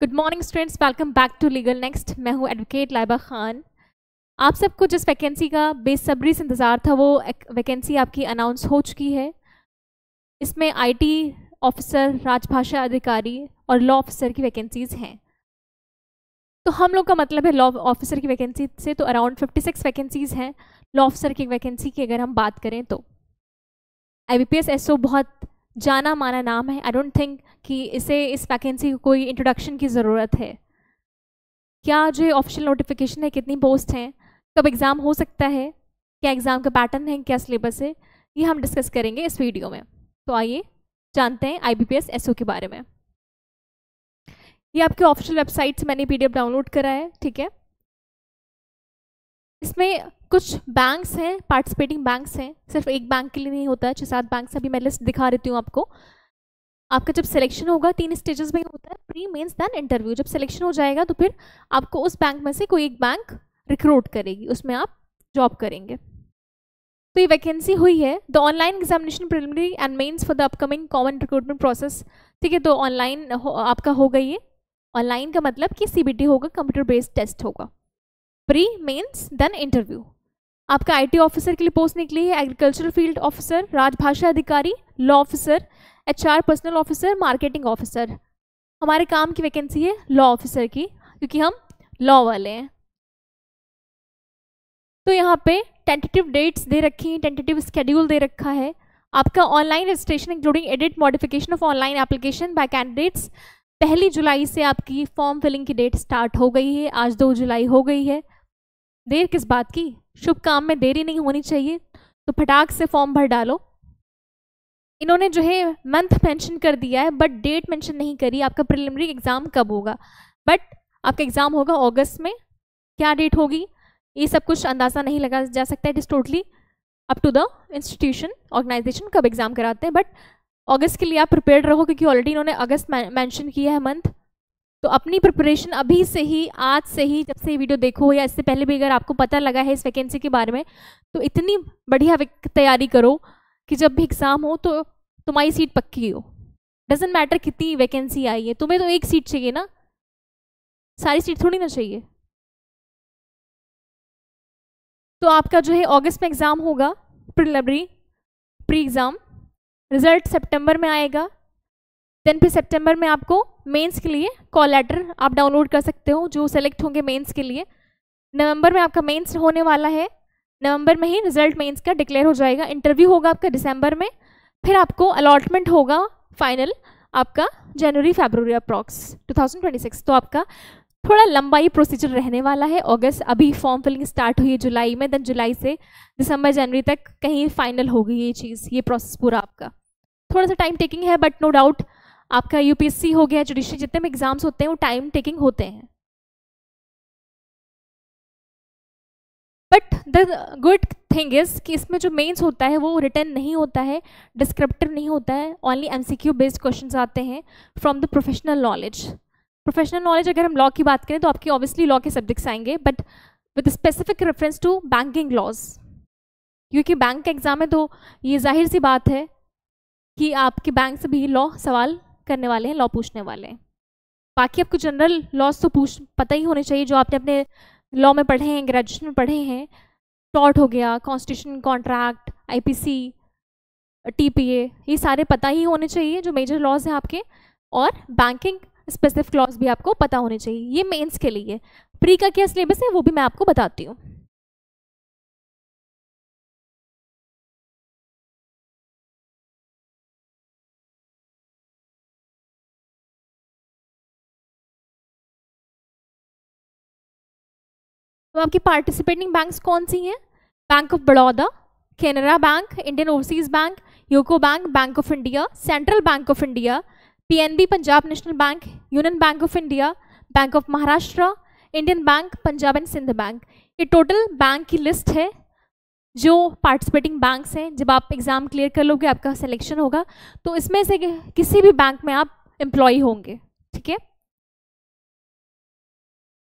Good morning students, welcome back to legal next. मैं हूं advocate Laiba Khan. आप सबको जिस वैकेंसी का बेसब्री से इंतज़ार था वो वैकेंसी आपकी अनाउंस हो चुकी है। इसमें आईटी ऑफिसर, राजभाषा अधिकारी और लॉ ऑफिसर की वैकेंसीज़ हैं। तो हम लोग का मतलब है लॉ ऑफिसर की वैकेंसी से, तो अराउंड 56 वैकेंसीज़ हैं लॉ ऑफिसर की वैकेंसी की। अगर हम बात करें तो IBPS SO बहुत जाना माना नाम है। आई डोंट थिंक कि इस वैकेंसी को कोई इंट्रोडक्शन की ज़रूरत है। क्या जो ऑफिशियल नोटिफिकेशन है, कितनी पोस्ट हैं, कब एग्ज़ाम हो सकता है, क्या एग्ज़ाम का पैटर्न है, क्या सिलेबस है, ये हम डिस्कस करेंगे इस वीडियो में। तो आइए जानते हैं IBPS SO के बारे में। ये आपके ऑफिशियल वेबसाइट से मैंने PDF डाउनलोड करा है, ठीक है। इसमें कुछ बैंक्स हैं, पार्टिसिपेटिंग बैंक्स हैं, सिर्फ एक बैंक के लिए नहीं होता है, 6-7 बैंक अभी मैं लिस्ट दिखा देती हूँ आपको। आपका जब सिलेक्शन होगा 3 स्टेजेस में होता है, प्री, मेंस, देन इंटरव्यू। जब सिलेक्शन हो जाएगा तो फिर आपको उस बैंक में से कोई एक बैंक रिक्रूट करेगी, उसमें आप जॉब करेंगे। तो ये वैकेंसी हुई है। The online examination preliminary and mains for the upcoming common recruitment process, ठीक है। तो ऑनलाइन आपका होगा। ये ऑनलाइन का मतलब कि CBT होगा, कंप्यूटर बेस्ड टेस्ट होगा। Pre, mains, then interview. आपका IT ऑफिसर के लिए पोस्ट निकली है, एग्रीकल्चरल फील्ड ऑफिसर, राजभाषा अधिकारी, law officer, HR personal officer, marketing officer. हमारे काम की वैकेंसी है लॉ ऑफिसर की, क्योंकि हम लॉ वाले हैं। तो यहाँ पे टेंटेटिव डेट्स दे रखी हैं, टेंटेटिव स्केड्यूल दे रखा है। आपका online registration including edit modification of online application by candidates 1 जुलाई से आपकी फॉर्म फिलिंग की डेट स्टार्ट हो गई है। आज 2 जुलाई हो गई है। देर किस बात की, शुभ काम में देरी नहीं होनी चाहिए, तो फटाक से फॉर्म भर डालो। इन्होंने जो है मंथ मेंशन कर दिया है, बट डेट मेंशन नहीं करी आपका प्रिलिमिनरी एग्जाम कब होगा। बट आपका एग्जाम होगा अगस्त में। क्या डेट होगी ये सब कुछ अंदाज़ा नहीं लगा जा सकता। It is totally up to the institution, organisation कब एग्जाम कराते हैं। बट अगस्त के लिए आप प्रिपेयर्ड रहो, क्योंकि ऑलरेडी इन्होंने अगस्त मेंशन किया है मंथ। तो अपनी प्रिपरेशन अभी से ही, आज से ही, जब से ये वीडियो देखो या इससे पहले भी अगर आपको पता लगा है इस वैकेंसी के बारे में, तो इतनी बढ़िया तैयारी करो कि जब भी एग्ज़ाम हो तो तुम्हारी सीट पक्की हो। डजेंट मैटर कितनी वैकेंसी आई है, तुम्हें तो एक सीट चाहिए ना, सारी सीट थोड़ी ना चाहिए। तो आपका जो है अगस्त में एग्ज़ाम होगा, प्रिलिमिनरी प्री एग्ज़ाम। रिजल्ट सितंबर में आएगा। देन फिर सितंबर में आपको मेंस के लिए कॉल लेटर आप डाउनलोड कर सकते हो, जो सेलेक्ट होंगे मेंस के लिए। नवंबर में आपका मेंस होने वाला है। नवंबर में ही रिजल्ट मेंस का डिक्लेयर हो जाएगा। इंटरव्यू होगा आपका दिसंबर में। फिर आपको अलॉटमेंट होगा फाइनल आपका जनवरी फरवरी अप्रॉक्स 2026। तो आपका थोड़ा लंबा ही प्रोसीजर रहने वाला है। अगस्त अभी फॉर्म फिलिंग स्टार्ट हुई है जुलाई में, देन जुलाई से दिसंबर जनवरी तक कहीं फाइनल होगी ये चीज़, ये प्रोसेस पूरा आपका। थोड़ा सा टाइम टेकिंग है, बट नो डाउट आपका UPSC हो गया, जुडिशरी, जितने भी एग्जाम्स होते हैं वो टाइम टेकिंग होते हैं। But the good thing is कि इसमें जो मेंस होता है वो रिटन नहीं होता है, डिस्क्रिप्टिव नहीं होता है, ओनली MCQ बेस्ड क्वेश्चंस आते हैं from the professional knowledge. Professional knowledge अगर हम लॉ की बात करें तो आपकी ऑब्वियसली लॉ के सब्जेक्ट्स आएंगे, but with specific reference to banking laws. क्योंकि बैंक का एग्जाम है तो ये जाहिर सी बात है कि आपके बैंक से भी लॉ सवाल करने वाले हैं, लॉ पूछने वाले हैं। बाकी आपको जनरल लॉज तो पता ही होने चाहिए, जो आपने अपने लॉ में पढ़े हैं, ग्रेजुएशन में पढ़े हैं। टॉर्ट हो गया, कॉन्स्टिट्यूशन, कॉन्ट्रैक्ट, IPC, TPA, ये सारे पता ही होने चाहिए जो मेजर लॉज हैं आपके। और बैंकिंग स्पेसिफिक लॉज भी आपको पता होने चाहिए। ये मेंस के लिए। प्री का क्या सिलेबस है वो भी मैं आपको बताती हूँ। तो आपकी पार्टिसिपेटिंग बैंक्स कौन सी हैं? Bank of Baroda, Canara bank, Indian overseas bank, UCO bank, bank of India, central bank of India, PNB Punjab national bank, union bank of India, bank of Maharashtra, Indian bank, Punjab and Sind bank. ये टोटल बैंक की list है जो participating banks हैं। जब आप exam clear कर लोगे, आपका सिलेक्शन होगा, तो इसमें से किसी भी बैंक में आप एम्प्लॉय होंगे, ठीक है।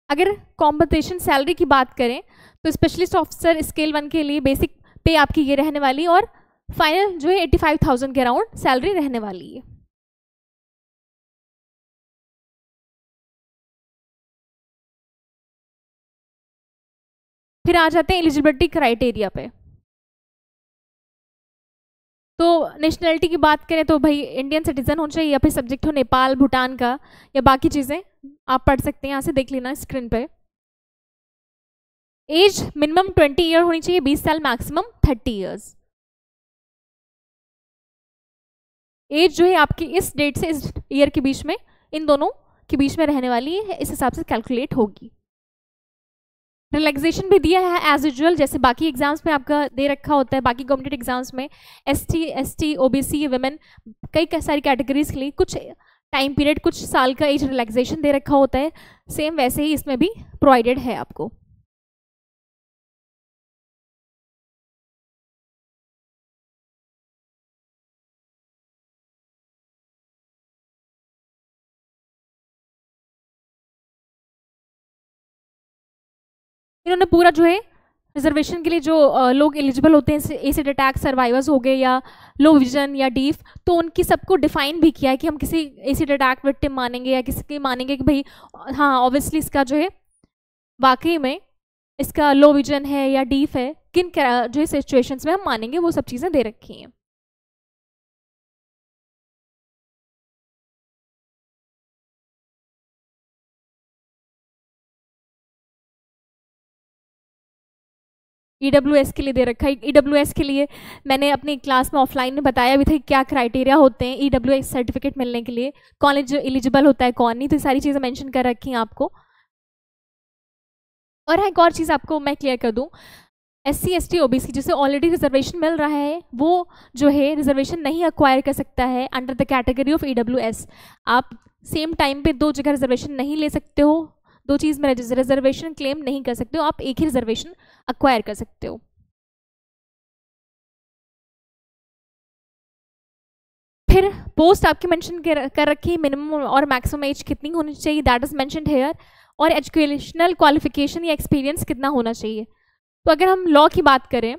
अगर कॉम्पनसेशन सैलरी की बात करें तो स्पेशलिस्ट ऑफिसर स्केल 1 के लिए बेसिक पे आपकी ये रहने वाली, और फाइनल जो है 85,000 के अराउंड सैलरी रहने वाली है। फिर आ जाते हैं एलिजिबिलिटी क्राइटेरिया पे। तो नेशनलिटी की बात करें तो भाई इंडियन सिटीजन होना चाहिए या फिर सब्जेक्ट हो नेपाल भूटान का या बाकी चीज़ें आप पढ़ सकते हैं, यहाँ से देख लेना स्क्रीन पे। एज मिनिमम 20 ईयर होनी चाहिए, 20 साल, मैक्सिमम 30 ईयर्स। एज जो है आपकी इस डेट से इस ईयर के बीच में, इन दोनों के बीच में रहने वाली है, इस हिसाब से कैलकुलेट होगी। रिलैक्सेशन भी दिया है एज यूजुअल, जैसे बाकी एग्जाम्स में आपका दे रखा होता है, बाकी कॉम्पिटेटिव एग्जाम्स में ST OBC वुमेन कई सारी कैटेगरीज के लिए कुछ टाइम पीरियड, कुछ साल का एज रिलैक्सेशन दे रखा होता है। सेम वैसे ही इसमें भी प्रोवाइडेड है आपको। इन्होंने पूरा जो है रिजर्वेशन के लिए जो लोग एलिजिबल होते हैं, एसिड अटैक सर्वाइवर्स हो गए या लो विजन या डीफ, तो उनकी सबको डिफाइन भी किया है कि हम किसी एसिड अटैक विक्टिम मानेंगे या किसी के मानेंगे कि भाई हाँ ऑब्वियसली इसका जो है वाकई में इसका लो विजन है या डीफ है, किन जो है सिचुएशंस में हम मानेंगे, वो सब चीज़ें दे रखी हैं। EWS के लिए दे रखा है। EWS के लिए मैंने अपनी क्लास में ऑफलाइन में बताया भी था क्या क्राइटेरिया होते हैं EWS सर्टिफिकेट मिलने के लिए, कौन एलिजिबल होता है कौन नहीं, तो सारी चीज़ें मेंशन कर रखी हैं आपको। और हाँ, एक और चीज़ आपको मैं क्लियर कर दूँ, SC ST OBC जिसे ऑलरेडी रिजर्वेशन मिल रहा है वो जो है रिजर्वेशन नहीं अक्वायर कर सकता है under the category of EWS। आप सेम टाइम पे दो जगह रिजर्वेशन नहीं ले सकते हो, दो चीज़ में रिजर्वेशन क्लेम नहीं कर सकते हो, आप एक ही रिजर्वेशन अक्वायर कर सकते हो। फिर पोस्ट आपकी मेंशन कर रखी है, मिनिमम और मैक्सिमम एज कितनी होनी चाहिए, दैट इज मेंशनड हियर, और एजुकेशनल क्वालिफिकेशन या एक्सपीरियंस कितना होना चाहिए। तो अगर हम लॉ की बात करें,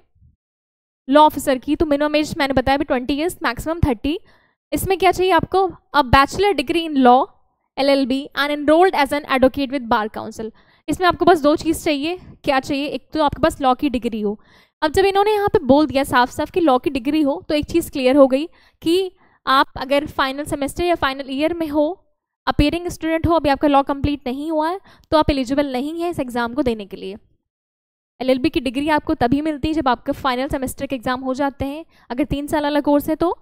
लॉ ऑफिसर की, तो मिनिमम एज मैंने बताया भी 20 ईयर्स, मैक्सिमम 30। इसमें क्या चाहिए आपको, a bachelor degree in law LLB and enrolled as an advocate with bar council. इसमें आपको बस दो चीज़ चाहिए, क्या चाहिए, एक तो आपके पास लॉ की डिग्री हो। अब जब इन्होंने यहाँ पे बोल दिया साफ साफ कि लॉ की डिग्री हो, तो एक चीज़ क्लियर हो गई कि आप अगर फाइनल सेमेस्टर या फाइनल ईयर में हो, अपीयरिंग स्टूडेंट हो, अभी आपका लॉ कंप्लीट नहीं हुआ है, तो आप एलिजिबल नहीं है इस एग्ज़ाम को देने के लिए। LLB की डिग्री आपको तभी मिलती है जब आपके फाइनल सेमेस्टर के एग्ज़ाम हो जाते हैं, अगर 3 साल वाला कोर्स है तो,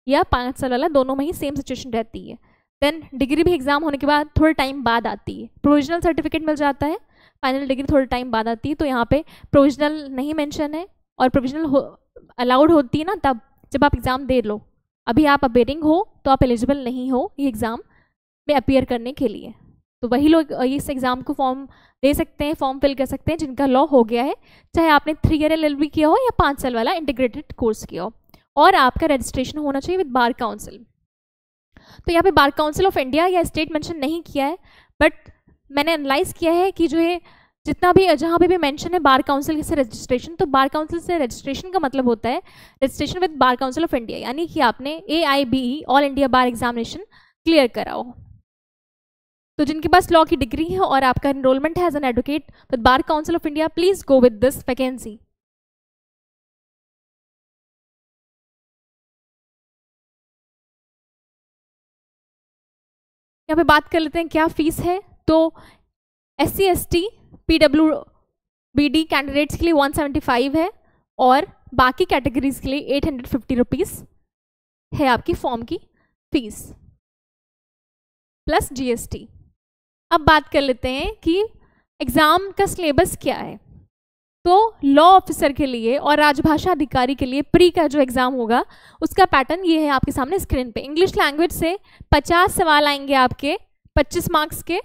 या 5 साल वाला, दोनों में ही सेम सिचुएशन रहती है। देन डिग्री भी एग्ज़ाम होने के बाद थोड़े टाइम बाद आती है, प्रोविजनल सर्टिफिकेट मिल जाता है, फाइनल डिग्री थोड़े टाइम बाद आती है। तो यहाँ पे प्रोविजनल नहीं मेंशन है, और प्रोविजनल अलाउड होती है ना तब जब आप एग्ज़ाम दे लो, अभी आप अपेयरिंग हो तो आप एलिजिबल नहीं हो ये एग्ज़ाम में अपेयर करने के लिए। तो वही लोग इस एग्ज़ाम को फॉर्म दे सकते हैं, फॉर्म फिल कर सकते हैं जिनका लॉ हो गया है, चाहे आपने 3 ईयर LLB किया हो या 5 साल वाला इंटीग्रेटेड कोर्स किया हो, और आपका रजिस्ट्रेशन होना चाहिए विद बार काउंसिल। तो यहाँ पे बार काउंसिल ऑफ इंडिया या स्टेट मेंशन नहीं किया है, बट मैंने एनालाइज किया है कि जो है जितना भी जहाँ पे भी मेंशन है बार काउंसिल से रजिस्ट्रेशन, तो बार काउंसिल से रजिस्ट्रेशन का मतलब होता है registration with bar council of India, यानी कि आपने AIBE ऑल इंडिया बार एग्जामिनेशन क्लियर करा हो। तो जिनके पास लॉ की डिग्री है और आपका एनरोलमेंट है as an advocate with bar council of India, please go with this vacancy. यहाँ पे बात कर लेते हैं क्या फीस है। तो SC ST PWBD कैंडिडेट्स के लिए 175 है, और बाकी कैटेगरीज के लिए 850 रुपीज़ है आपकी फॉर्म की फीस प्लस GST। अब बात कर लेते हैं कि एग्ज़ाम का सिलेबस क्या है। तो लॉ ऑफिसर के लिए और राजभाषा अधिकारी के लिए प्री का जो एग्ज़ाम होगा उसका पैटर्न ये है आपके सामने स्क्रीन पे। इंग्लिश लैंग्वेज से 50 सवाल आएंगे आपके 25 मार्क्स के,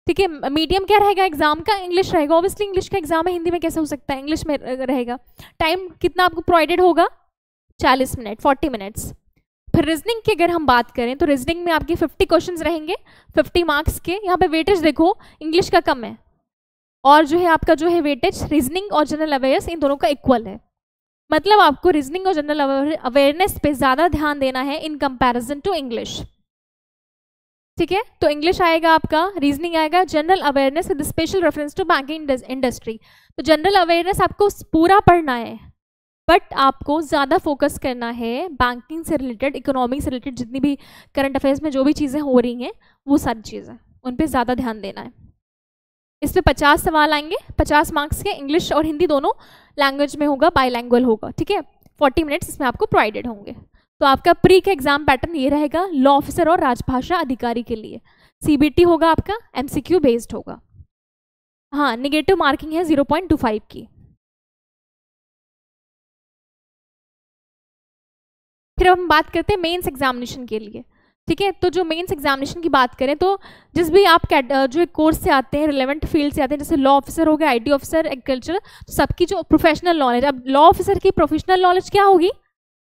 ठीक है। मीडियम क्या रहेगा एग्जाम का, इंग्लिश रहेगा, ऑब्वियसली इंग्लिश का एग्जाम है, हिंदी में कैसे हो सकता है, इंग्लिश में रहेगा। टाइम कितना आपको प्रोवाइडेड होगा, 40 मिनट, 40 मिनट्स। फिर रीजनिंग की अगर हम बात करें तो रीजनिंग में आपके 50 क्वेश्चंस रहेंगे 50 मार्क्स के। यहाँ पे वेटेज देखो इंग्लिश का कम है, और जो है आपका जो है वेटेज रीजनिंग और जनरल अवेयरनेस इन दोनों का इक्वल है। मतलब आपको रीजनिंग और जनरल अवेयरनेस पे ज़्यादा ध्यान देना है इन कंपैरिजन टू इंग्लिश, ठीक है, तो इंग्लिश आएगा आपका, रीजनिंग आएगा, general awareness with special reference to banking industry. तो जनरल अवेयरनेस आपको पूरा पढ़ना है, बट आपको ज़्यादा फोकस करना है बैंकिंग से रिलेटेड, इकोनॉमिक से रिलेटेड, जितनी भी करंट अफेयर्स में जो भी चीज़ें हो रही हैं वो सारी चीज़ें, उन पर ज़्यादा ध्यान देना है। इस पर 50 सवाल आएंगे, 50 मार्क्स के, इंग्लिश और हिंदी दोनों लैंग्वेज में होगा, बाईलैंग्वेज होगा, ठीक है। 40 मिनट्स इसमें आपको प्रोवाइडेड होंगे। तो आपका प्री का एग्जाम पैटर्न ये रहेगा लॉ ऑफिसर और राजभाषा अधिकारी के लिए। सीबीटी होगा आपका, एमसीक्यू बेस्ड होगा। हाँ, निगेटिव मार्किंग है 0.25 की। फिर हम बात करते हैं मेंस एग्जामिनेशन के लिए, ठीक है। तो जो मेंस एग्जामिनेशन की बात करें तो जिस भी आप जो कोर्स से आते हैं, रिलेवेंट फील्ड से आते हैं, जैसे लॉ ऑफिसर हो गया, आईटी ऑफिसर, एग्रीकल्चर, तो सबकी जो प्रोफेशनल नॉलेज, अब लॉ ऑफिसर की प्रोफेशनल नॉलेज क्या होगी,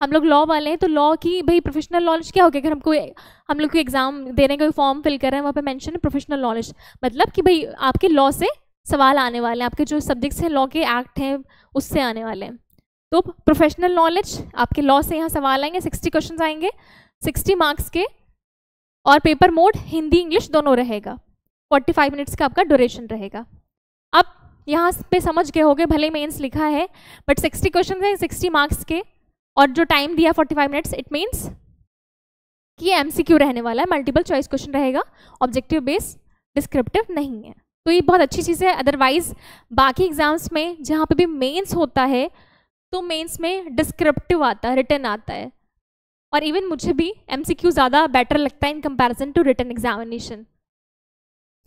हम लोग लॉ वाले हैं तो लॉ की भाई प्रोफेशनल नॉलेज क्या होगी। अगर हम लोग को एग्जाम देने का फॉर्म फिल कर रहे हैं, वहाँ पे मेंशन है प्रोफेशनल नॉलेज, मतलब कि भाई आपके लॉ से सवाल आने वाले हैं, आपके जो सब्जेक्ट्स हैं, लॉ के एक्ट हैं, उससे आने वाले हैं। तो प्रोफेशनल नॉलेज आपके लॉ से यहाँ सवाल आएंगे, 60 क्वेश्चन आएंगे, 60 मार्क्स के, और पेपर मोड हिंदी इंग्लिश दोनों रहेगा। 45 मिनट्स का आपका ड्यूरेशन रहेगा। अब यहाँ पे समझ गए होगे, भले मेंस लिखा है बट 60 क्वेश्चन है, 60 मार्क्स के, और जो टाइम दिया 45 मिनट्स, इट मीन्स कि ये एमसीक्यू रहने वाला है, मल्टीपल चॉइस क्वेश्चन रहेगा, ऑब्जेक्टिव बेस, डिस्क्रिप्टिव नहीं है। तो ये बहुत अच्छी चीज़ है। अदरवाइज बाकी एग्जाम्स में जहाँ पे भी मेंस होता है तो मेंस में डिस्क्रिप्टिव आता है, रिटन आता है, और इवन मुझे भी एमसीक्यू ज़्यादा बेटर लगता है in comparison to written examination.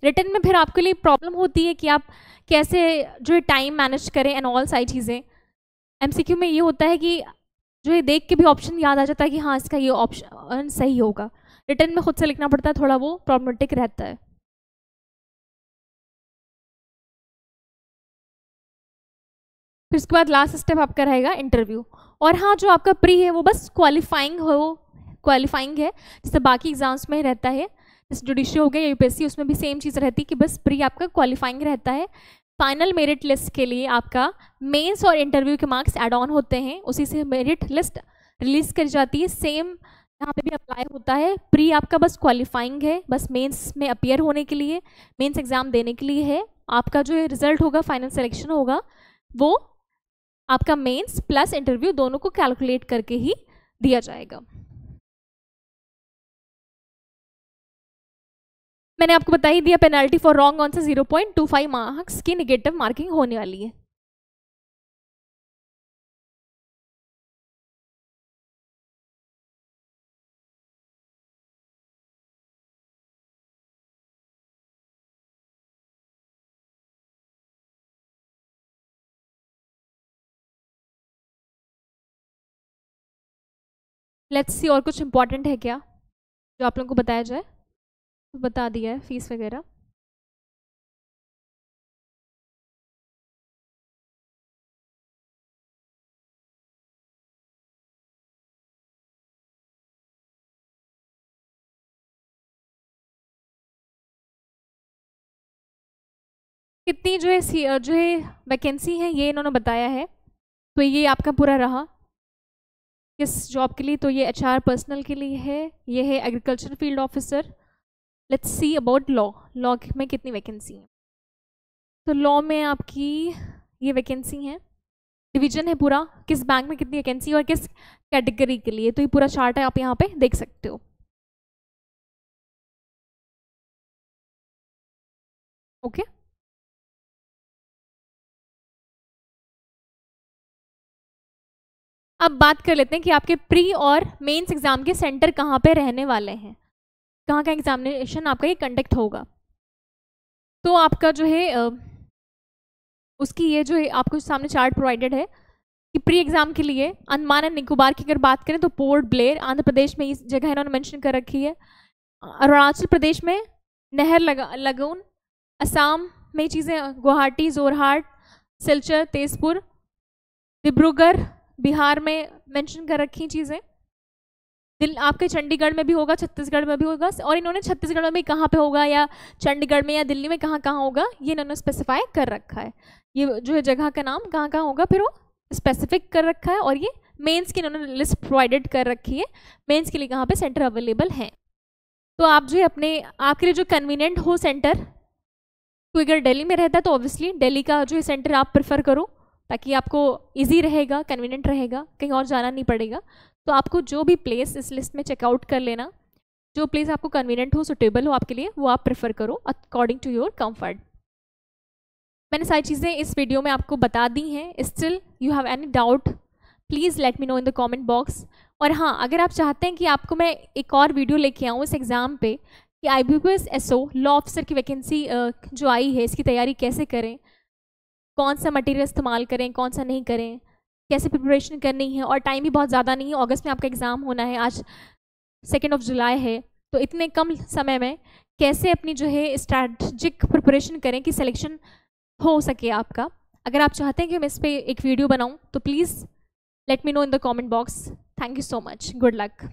Written में फिर आपके लिए प्रॉब्लम होती है कि आप कैसे जो है टाइम मैनेज करें एंड ऑल सारी चीज़ें। एमसीक्यू में ये होता है कि जो है देख के भी ऑप्शन याद आ जाता है कि हाँ इसका ये ऑप्शन सही होगा। रिटन में खुद से लिखना पड़ता है, थोड़ा वो प्रॉब्लमेटिक रहता है। फिर उसके बाद लास्ट स्टेप आपका रहेगा इंटरव्यू। और हाँ, जो आपका प्री है वो बस क्वालिफाइंग है, जैसे बाकी एग्जाम्स में रहता है, जैसे जुडिशरी हो गया या यूपीएससी, उसमें भी सेम चीज़ रहती है कि बस प्री आपका क्वालिफाइंग रहता है। फाइनल मेरिट लिस्ट के लिए आपका मेंस और इंटरव्यू के मार्क्स ऐड ऑन होते हैं, उसी से मेरिट लिस्ट रिलीज करी जाती है। सेम यहाँ पे भी अप्लाई होता है। प्री आपका बस क्वालिफाइंग है, बस मेंस में अपीयर होने के लिए, मेंस एग्जाम देने के लिए है। आपका जो रिजल्ट होगा, फाइनल सिलेक्शन होगा, वो आपका मेंस प्लस इंटरव्यू दोनों को कैलकुलेट करके ही दिया जाएगा। मैंने आपको बता ही दिया, penalty for wrong answer 0.25 marks की निगेटिव मार्किंग होने वाली है। लेट्स सी और कुछ इंपॉर्टेंट है क्या जो आप लोगों को बताया जाए। तो बता दिया है फीस वगैरह। कितनी जो है वैकेंसी है ये इन्होंने बताया है। तो ये आपका पूरा रहा किस जॉब के लिए, तो ये एचआर पर्सनल के लिए है, ये है agriculture field officer. Let's see about law में कितनी वैकेंसी है। तो लॉ में आपकी ये वैकेंसी है, डिवीजन है पूरा, किस बैंक में कितनी वैकेंसी और किस कैटेगरी के लिए। तो ये पूरा चार्ट है, आप यहाँ पे देख सकते हो। ओके, अब बात कर लेते हैं कि आपके प्री और मेंस एग्जाम के सेंटर कहाँ पे रहने वाले हैं, कहाँ का एग्जामिनेशन आपका ये कंडक्ट होगा। तो आपका जो है उसकी ये जो है आपको सामने चार्ट प्रोवाइडेड है कि प्री एग्जाम के लिए अंडमान एंड निकोबार की अगर बात करें तो पोर्ट ब्लेयर आंध्र प्रदेश में इस जगह इन्होंने मेंशन कर रखी है। अरुणाचल प्रदेश में नहर लगून, असम में चीज़ें गुवाहाटी, जोरहाट, सिलचर, तेजपुर, डिब्रूगढ़ बिहार में मेंशन कर रखी चीज़ें। आपके चंडीगढ़ में भी होगा, छत्तीसगढ़ में भी होगा, और इन्होंने छत्तीसगढ़ में भी कहाँ पे होगा या चंडीगढ़ में या दिल्ली में कहाँ कहाँ होगा ये इन्होंने स्पेसिफाई कर रखा है। ये जो है जगह का नाम कहाँ कहाँ होगा फिर वो स्पेसिफिक कर रखा है, और ये मेंस की इन्होंने लिस्ट प्रोवाइडेड कर रखी है, मेंस के लिए कहाँ पे सेंटर अवेलेबल हैं। तो आप जो है अपने आपके लिए जो कन्वीनियंट हो सेंटर, तो अगर दिल्ली में रहता है तो ऑब्वियसली दिल्ली का जो है सेंटर आप प्रेफर करो, ताकि आपको इजी रहेगा, कन्वीनियंट रहेगा, कहीं और जाना नहीं पड़ेगा। तो आपको जो भी प्लेस इस लिस्ट में चेकआउट कर लेना, जो प्लेस आपको कन्वीनियंट हो, सुटेबल हो आपके लिए, वो आप प्रेफर करो अकॉर्डिंग टू योर कंफर्ट। मैंने सारी चीज़ें इस वीडियो में आपको बता दी हैं। Still you have any doubt, please let me know in the comment box. और हाँ, अगर आप चाहते हैं कि आपको मैं एक और वीडियो लेके आऊँ इस एग्ज़ाम पे कि IBPS SO लॉ ऑफिसर की वैकेंसी जो आई है, इसकी तैयारी कैसे करें, कौन सा मटेरियल इस्तेमाल करें, कौन सा नहीं करें, कैसे प्रिपरेशन करनी है, और टाइम भी बहुत ज़्यादा नहीं है, अगस्त में आपका एग्ज़ाम होना है, आज 2 जुलाई है, तो इतने कम समय में कैसे अपनी जो है स्ट्रैटेजिक प्रिपरेशन करें कि सिलेक्शन हो सके आपका। अगर आप चाहते हैं कि मैं इस पर एक वीडियो बनाऊं तो please let me know in the comment box. Thank you so much, good luck.